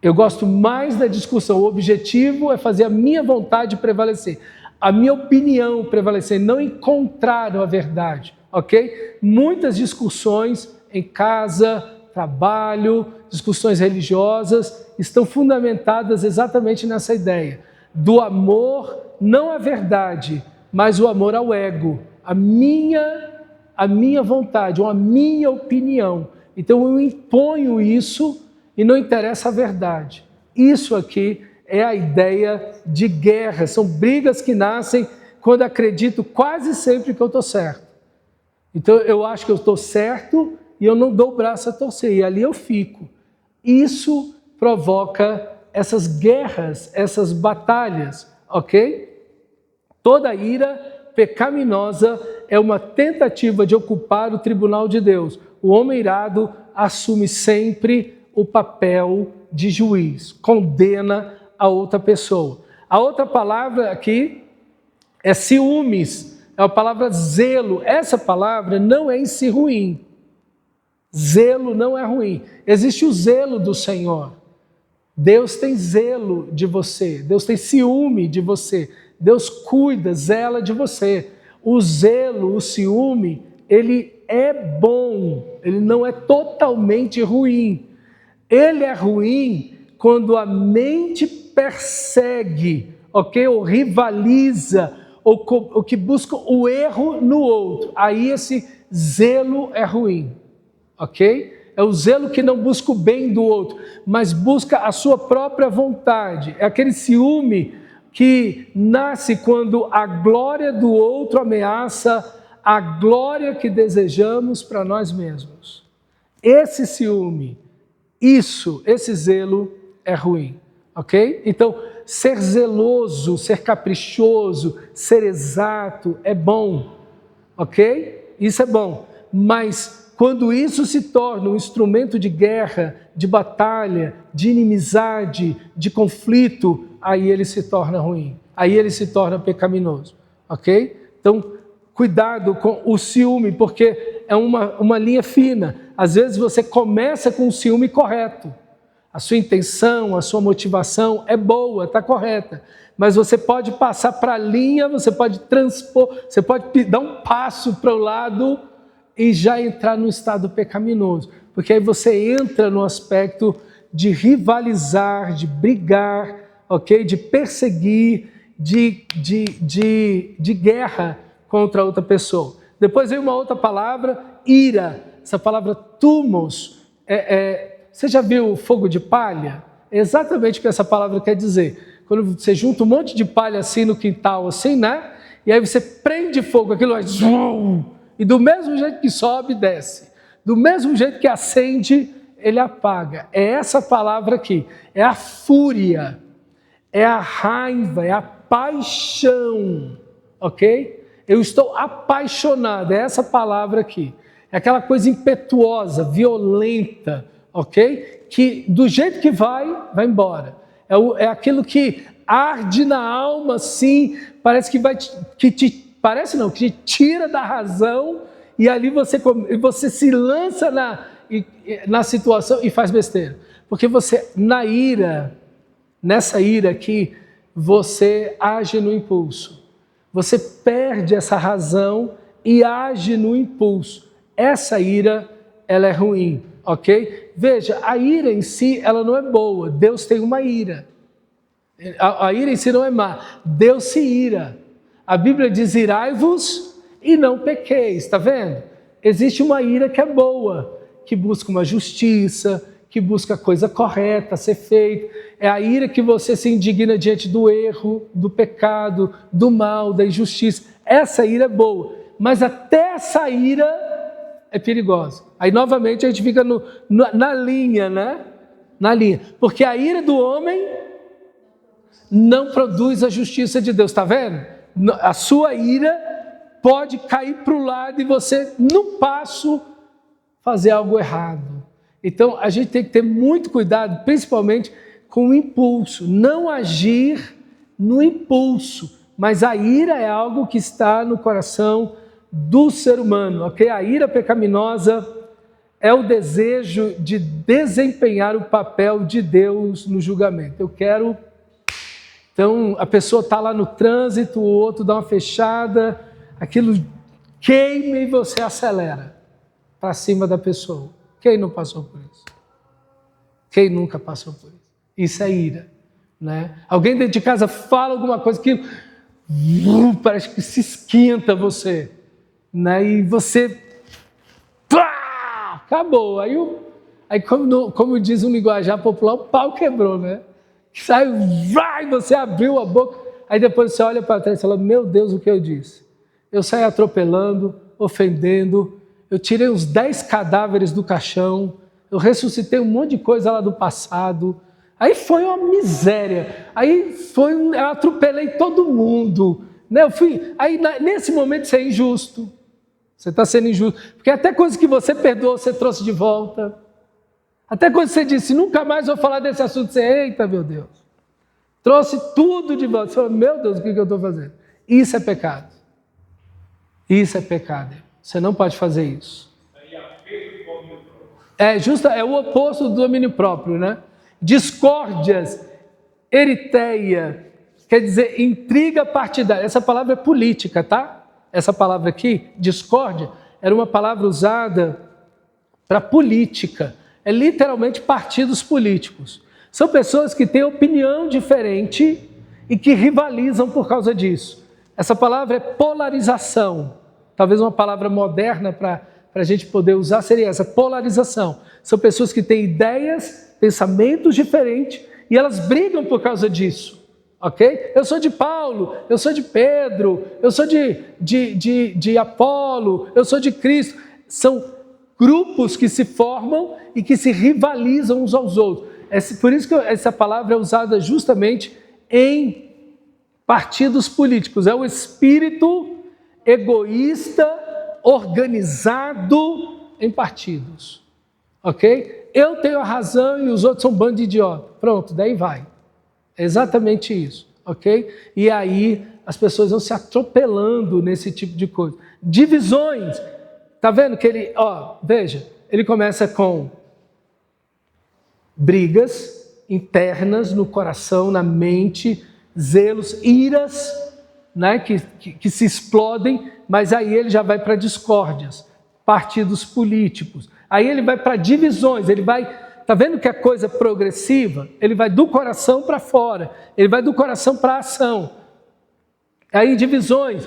S1: Eu gosto mais da discussão. O objetivo é fazer a minha vontade prevalecer, a minha opinião prevalecer, não encontrar a verdade, ok? Muitas discussões em casa, trabalho, discussões religiosas, estão fundamentadas exatamente nessa ideia do amor, não à verdade, mas o amor ao ego, a minha vontade, ou a minha opinião. Então eu imponho isso e não interessa a verdade. Isso aqui é a ideia de guerra, são brigas que nascem quando acredito quase sempre que eu estou certo. Então eu acho que eu estou certo e eu não dou o braço a torcer, e ali eu fico. Isso provoca essas guerras, essas batalhas, ok? Toda ira pecaminosa é uma tentativa de ocupar o tribunal de Deus. O homem irado assume sempre o papel de juiz, condena a outra pessoa. A outra palavra aqui é ciúmes, é a palavra zelo. Essa palavra não é em si ruim. Zelo não é ruim. Existe o zelo do Senhor. Deus tem zelo de você. Deus tem ciúme de você. Deus cuida, zela de você. O zelo, o ciúme, ele é bom. Ele não é totalmente ruim. Ele é ruim quando a mente persegue, ok? Ou rivaliza, ou que busca o erro no outro. Aí esse zelo é ruim. Ok? É o zelo que não busca o bem do outro, mas busca a sua própria vontade. É aquele ciúme que nasce quando a glória do outro ameaça a glória que desejamos para nós mesmos. Esse ciúme, esse zelo é ruim. Ok? Então, ser zeloso, ser caprichoso, ser exato é bom. Ok? Isso é bom. Mas quando isso se torna um instrumento de guerra, de batalha, de inimizade, de conflito, aí ele se torna ruim, aí ele se torna pecaminoso, ok? Então, cuidado com o ciúme, porque é uma linha fina. Às vezes você começa com o ciúme correto, a sua intenção, a sua motivação é boa, está correta, mas você pode passar para a linha, você pode transpor, você pode dar um passo para o lado e já entrar no estado pecaminoso, porque aí você entra no aspecto de rivalizar, de brigar, ok? De perseguir, de guerra contra outra pessoa. Depois vem uma outra palavra, ira. Essa palavra tumos, você já viu fogo de palha? É exatamente o que essa palavra quer dizer. Quando você junta um monte de palha assim no quintal, assim, né? E aí você prende fogo, aquilo vai... E do mesmo jeito que sobe, desce. Do mesmo jeito que acende, ele apaga. É essa palavra aqui. É a fúria. É a raiva. É a paixão. Ok? Eu estou apaixonado. É essa palavra aqui. É aquela coisa impetuosa, violenta. Ok? Que do jeito que vai embora. É aquilo que arde na alma, assim. Parece que te tira da razão, e ali você se lança na situação e faz besteira. Porque você, nessa ira aqui, você age no impulso. Você perde essa razão e age no impulso. Essa ira, ela é ruim, ok? Veja, a ira em si, ela não é boa. Deus tem uma ira. A ira em si não é má. Deus se ira. A Bíblia diz, irai-vos e não pequeis, está vendo? Existe uma ira que é boa, que busca uma justiça, que busca a coisa correta a ser feita. É a ira que você se indigna diante do erro, do pecado, do mal, da injustiça. Essa ira é boa, mas até essa ira é perigosa. Aí, novamente, a gente fica na linha, né? Na linha. Porque a ira do homem não produz a justiça de Deus, está vendo? A sua ira pode cair para o lado e você, no passo, fazer algo errado. Então, a gente tem que ter muito cuidado, principalmente com o impulso. Não agir no impulso, mas a ira é algo que está no coração do ser humano, ok? A ira pecaminosa é o desejo de desempenhar o papel de Deus no julgamento. Então, a pessoa está lá no trânsito, o outro dá uma fechada, aquilo queima e você acelera para cima da pessoa. Quem não passou por isso? Quem nunca passou por isso? Isso é ira, né? Alguém dentro de casa fala alguma coisa que parece que se esquenta você, né? E você... acabou. Aí como diz um linguajar popular, o pau quebrou, né? Saiu, você abriu a boca, aí depois você olha para trás e fala, meu Deus, o que eu disse? Eu saí atropelando, ofendendo, eu tirei uns 10 cadáveres do caixão, eu ressuscitei um monte de coisa lá do passado, aí foi uma miséria, eu atropelei todo mundo, né? Nesse momento você é injusto, você está sendo injusto, porque até coisas que você perdoou, você trouxe de volta. Até quando você disse, nunca mais vou falar desse assunto, você, eita, meu Deus. Trouxe tudo de volta. Você falou, meu Deus, o que eu estou fazendo? Isso é pecado. Isso é pecado. Você não pode fazer isso. É o oposto do domínio próprio, né? Discórdias, eritéia, quer dizer, intriga partidária. Essa palavra é política, tá? Essa palavra aqui, discórdia, era uma palavra usada para política. É literalmente partidos políticos. São pessoas que têm opinião diferente e que rivalizam por causa disso. Essa palavra é polarização. Talvez uma palavra moderna para a gente poder usar seria essa, polarização. São pessoas que têm ideias, pensamentos diferentes e elas brigam por causa disso. Ok? Eu sou de Paulo, eu sou de Pedro, eu sou de Apolo, eu sou de Cristo. São grupos que se formam e que se rivalizam uns aos outros. Por isso que essa palavra é usada justamente em partidos políticos. É o espírito egoísta organizado em partidos. Ok? Eu tenho a razão e os outros são um bando de idiota. Pronto, daí vai. É exatamente isso. Ok? E aí as pessoas vão se atropelando nesse tipo de coisa. Divisões. Está vendo que veja, ele começa com brigas internas no coração, na mente, zelos, iras, né, que se explodem, mas aí ele já vai para discórdias, partidos políticos. Aí ele vai para divisões, está vendo que a coisa é progressiva? Ele vai do coração para fora, ele vai do coração para a ação. Aí divisões,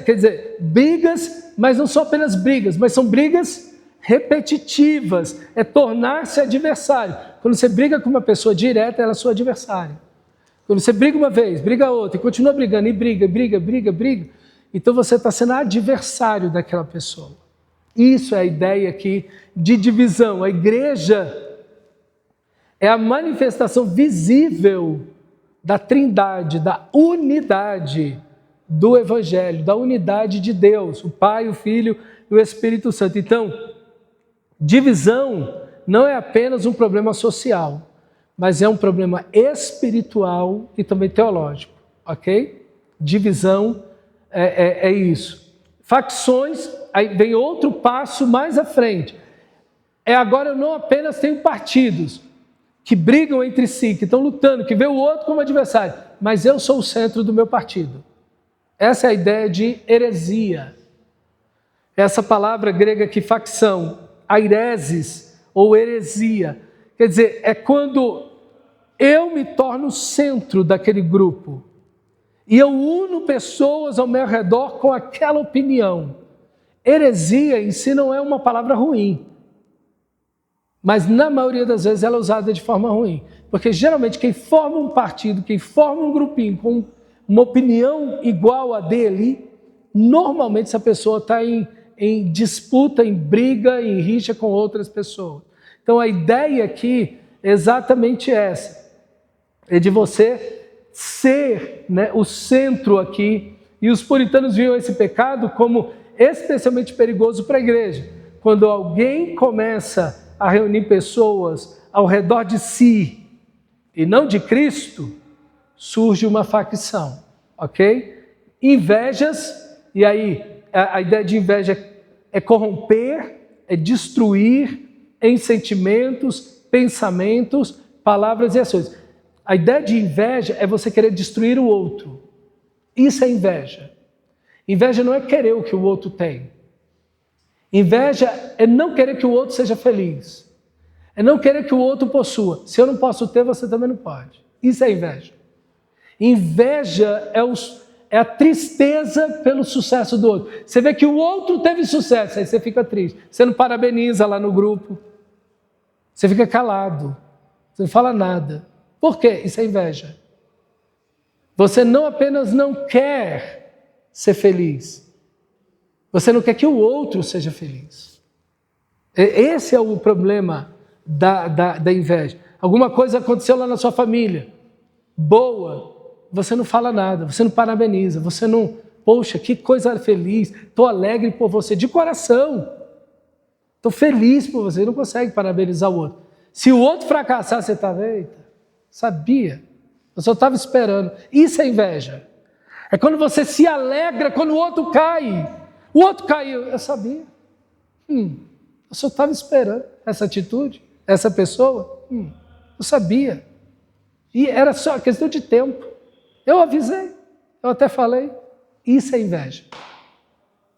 S1: quer dizer, brigas, mas não são apenas brigas, mas são brigas repetitivas, é tornar-se adversário. Quando você briga com uma pessoa direta, ela é sua adversária. Quando você briga uma vez, briga outra, e continua brigando, e briga, então você está sendo adversário daquela pessoa. Isso é a ideia aqui de divisão. A igreja é a manifestação visível da trindade, da unidade do Evangelho, da unidade de Deus, o Pai, o Filho e o Espírito Santo. Então, divisão não é apenas um problema social, mas é um problema espiritual e também teológico, ok? Divisão é isso. Facções, aí vem outro passo mais à frente. Agora eu não apenas tenho partidos que brigam entre si, que estão lutando, que vê o outro como adversário, mas eu sou o centro do meu partido. Essa é a ideia de heresia. Essa palavra grega aqui, facção, aireses ou heresia, quer dizer, é quando eu me torno o centro daquele grupo e eu uno pessoas ao meu redor com aquela opinião. Heresia em si não é uma palavra ruim. Mas na maioria das vezes ela é usada de forma ruim. Porque geralmente quem forma um partido, quem forma um grupinho com uma opinião igual a dele, normalmente essa pessoa está em disputa, em briga, em rixa com outras pessoas. Então a ideia aqui é exatamente essa. É de você ser, né, o centro aqui. E os puritanos viam esse pecado como especialmente perigoso para a igreja. Quando alguém começa a reunir pessoas ao redor de si e não de Cristo, surge uma facção, ok? Invejas, e aí a ideia de inveja é corromper, é destruir em sentimentos, pensamentos, palavras e ações. A ideia de inveja é você querer destruir o outro. Isso é inveja. Inveja não é querer o que o outro tem. Inveja é não querer que o outro seja feliz. É não querer que o outro possua. Se eu não posso ter, você também não pode. Isso é inveja. Inveja é a tristeza pelo sucesso do outro. Você vê que o outro teve sucesso, aí você fica triste. Você não parabeniza lá no grupo. Você fica calado. Você não fala nada. Por quê? Isso é inveja. Você não apenas não quer ser feliz, você não quer que o outro seja feliz. Esse é o problema da inveja. Alguma coisa aconteceu lá na sua família, boa, você não fala nada, você não parabeniza, você não, poxa, que coisa feliz, estou alegre por você, de coração, estou feliz por você, não consegue parabenizar o outro. Se o outro fracassar, você está, eita, sabia, eu só estava esperando. Isso é inveja. É quando você se alegra quando o outro cai. O outro caiu, eu sabia. Eu só estava esperando essa atitude, essa pessoa. Eu sabia. E era só questão de tempo. Eu avisei, eu até falei. Isso é inveja.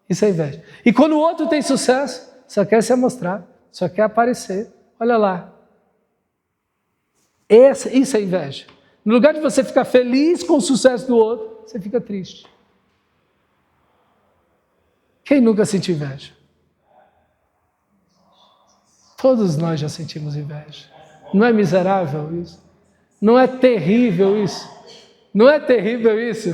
S1: Isso é inveja. E quando o outro tem sucesso, só quer se mostrar, só quer aparecer. Olha lá. Isso é inveja. No lugar de você ficar feliz com o sucesso do outro, você fica triste. Quem nunca sentiu inveja? Todos nós já sentimos inveja. Não é miserável isso? Não é terrível isso? Não é terrível isso?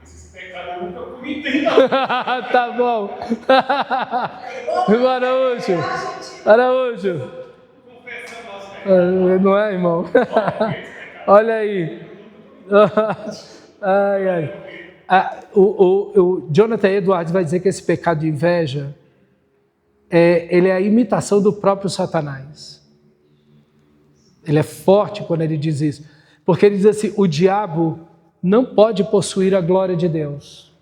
S3: Esses pecados nunca comentei, não.
S1: Tá bom. Araújo. Não é, irmão? Olha aí. Ai, ai. O Jonathan Edwards vai dizer que esse pecado de inveja ele é a imitação do próprio Satanás. Ele é forte quando ele diz isso. Porque ele diz assim, o diabo não pode possuir a glória de Deus.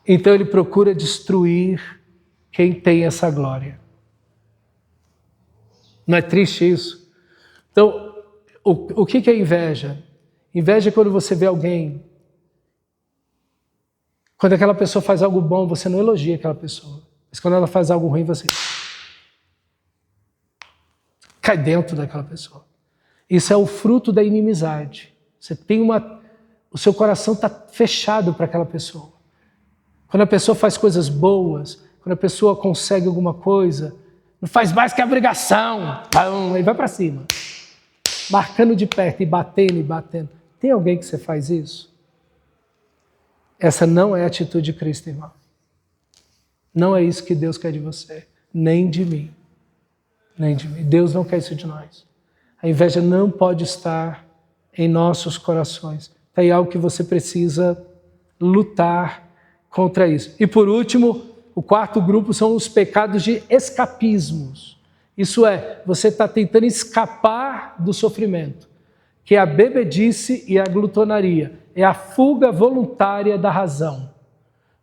S1: Então ele procura destruir quem tem essa glória. Não é triste isso? Então, o que é inveja? Inveja é quando você vê alguém, quando aquela pessoa faz algo bom, você não elogia aquela pessoa. Mas quando ela faz algo ruim, você cai dentro daquela pessoa. Isso é o fruto da inimizade. Você tem o seu coração está fechado para aquela pessoa. Quando a pessoa faz coisas boas, quando a pessoa consegue alguma coisa, não faz mais que a obrigação, aí vai para cima, marcando de perto e batendo e batendo. Tem alguém que você faz isso? Essa não é a atitude de Cristo, irmão. Não é isso que Deus quer de você, nem de mim. Nem de mim. Deus não quer isso de nós. A inveja não pode estar em nossos corações. Tem algo que você precisa lutar contra isso. E por último, o quarto grupo são os pecados de escapismos. Isso é, você está tentando escapar do sofrimento, que é a bebedice e a glutonaria. É a fuga voluntária da razão.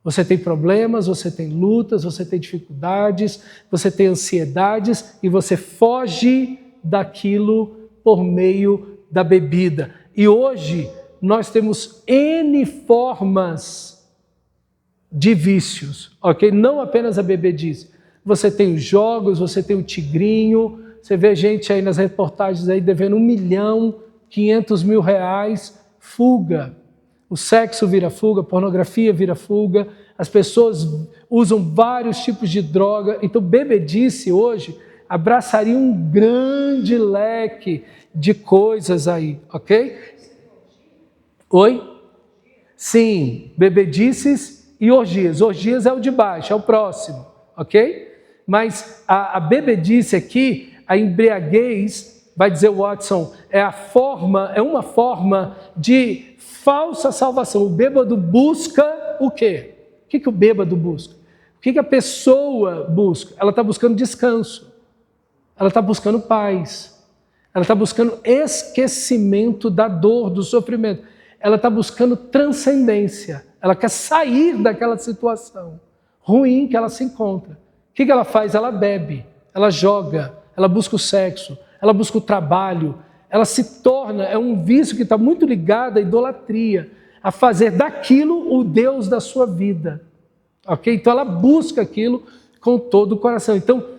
S1: Você tem problemas, você tem lutas, você tem dificuldades, você tem ansiedades e você foge daquilo por meio da bebida. E hoje nós temos N formas de vícios, ok? Não apenas a bebedice. Você tem os jogos, você tem o tigrinho, você vê gente aí nas reportagens aí devendo R$1.500.000, fuga. O sexo vira fuga, a pornografia vira fuga, as pessoas usam vários tipos de droga. Então, bebedice hoje abraçaria um grande leque de coisas aí, ok? Oi? Sim, bebedices e orgias. Orgias é o de baixo, é o próximo, ok? Mas a bebedice aqui, a embriaguez, vai dizer Watson, é uma forma de falsa salvação. O bêbado busca o quê? O que o bêbado busca? O que a pessoa busca? Ela está buscando descanso. Ela está buscando paz. Ela está buscando esquecimento da dor, do sofrimento. Ela está buscando transcendência. Ela quer sair daquela situação ruim que ela se encontra. O que ela faz? Ela bebe, ela joga, ela busca o sexo, ela busca o trabalho. Ela se torna, é um vício que está muito ligado à idolatria, a fazer daquilo o Deus da sua vida. Ok? Então ela busca aquilo com todo o coração. Então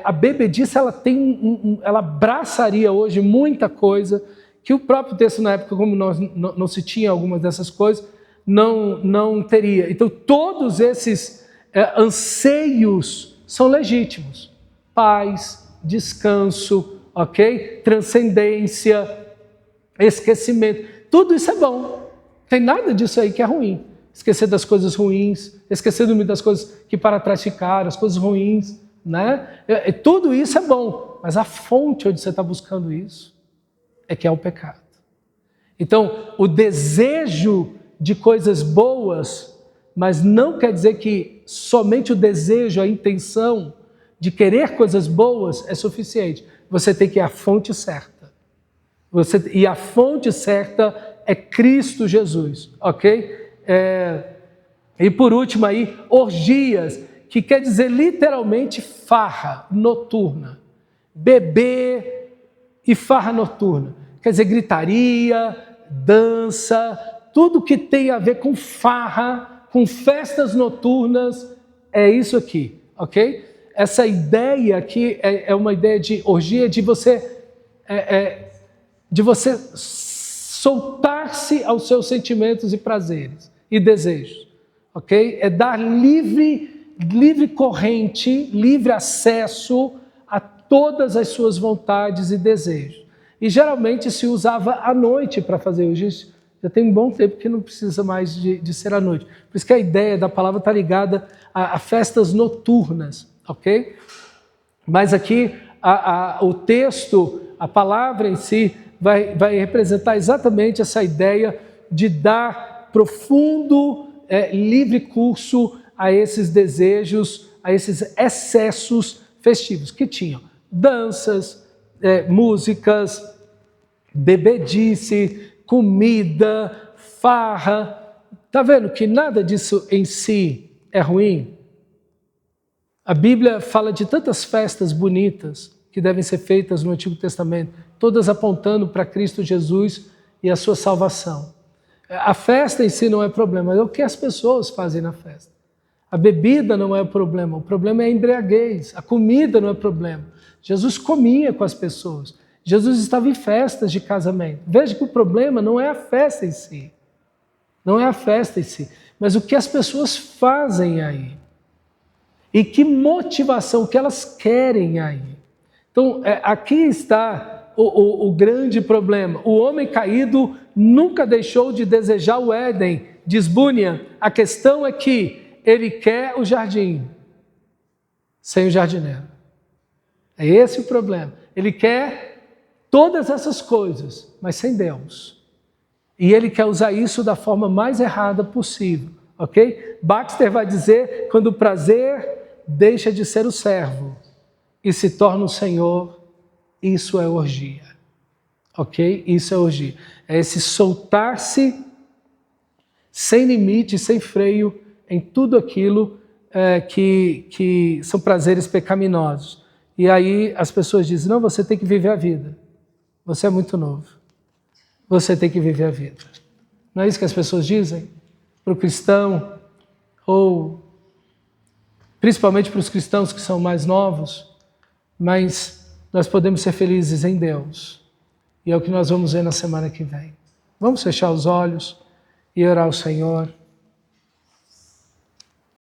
S1: a bebedice, ela abraçaria hoje muita coisa que o próprio texto na época, como não se tinha algumas dessas coisas, não teria. Então todos esses anseios são legítimos. Paz, descanso, ok? Transcendência, esquecimento. Tudo isso é bom. Não tem nada disso aí que é ruim. Esquecer das coisas ruins, esquecer das coisas que para trás ficaram, as coisas ruins, né? Tudo isso é bom, mas a fonte onde você está buscando isso é que é o pecado. Então, o desejo de coisas boas, mas não quer dizer que somente o desejo, a intenção de querer coisas boas é suficiente. Você tem que ir à fonte certa. E a fonte certa é Cristo Jesus, ok? E por último aí, orgias, que quer dizer literalmente farra noturna. Beber e farra noturna. Quer dizer gritaria, dança, tudo que tem a ver com farra, com festas noturnas, é isso aqui, ok? Essa ideia aqui é uma ideia de orgia, de você soltar-se aos seus sentimentos e prazeres e desejos, ok? É dar livre corrente, livre acesso a todas as suas vontades e desejos. E geralmente se usava à noite para fazer isso. Já tem um bom tempo que não precisa mais de ser à noite. Por isso que a ideia da palavra está ligada a festas noturnas, ok? Mas aqui o texto, a palavra em si, vai representar exatamente essa ideia de dar profundo, livre curso a esses desejos, a esses excessos festivos que tinham danças, músicas, bebedice, comida, farra. Está vendo que nada disso em si é ruim? A Bíblia fala de tantas festas bonitas que devem ser feitas no Antigo Testamento, todas apontando para Cristo Jesus e a sua salvação. A festa em si não é problema, é o que as pessoas fazem na festa. A bebida não é o problema é a embriaguez. A comida não é problema. Jesus comia com as pessoas. Jesus estava em festas de casamento. Veja que o problema não é a festa em si. Não é a festa em si, mas o que as pessoas fazem aí. E que motivação, o que elas querem aí. Então, aqui está o grande problema. O homem caído nunca deixou de desejar o Éden, diz Bunyan. A questão é que ele quer o jardim sem o jardineiro. É esse o problema. Ele quer todas essas coisas, mas sem Deus. E ele quer usar isso da forma mais errada possível, ok? Baxter vai dizer, quando o prazer deixa de ser o servo e se torna o Senhor, isso é orgia, ok? Isso é orgia. É esse soltar-se sem limite, sem freio, em tudo aquilo que são prazeres pecaminosos. E aí as pessoas dizem, não, você tem que viver a vida. Você é muito novo. Você tem que viver a vida. Não é isso que as pessoas dizem? Para o cristão, ou principalmente para os cristãos que são mais novos, mas nós podemos ser felizes em Deus. E é o que nós vamos ver na semana que vem. Vamos fechar os olhos e orar ao Senhor.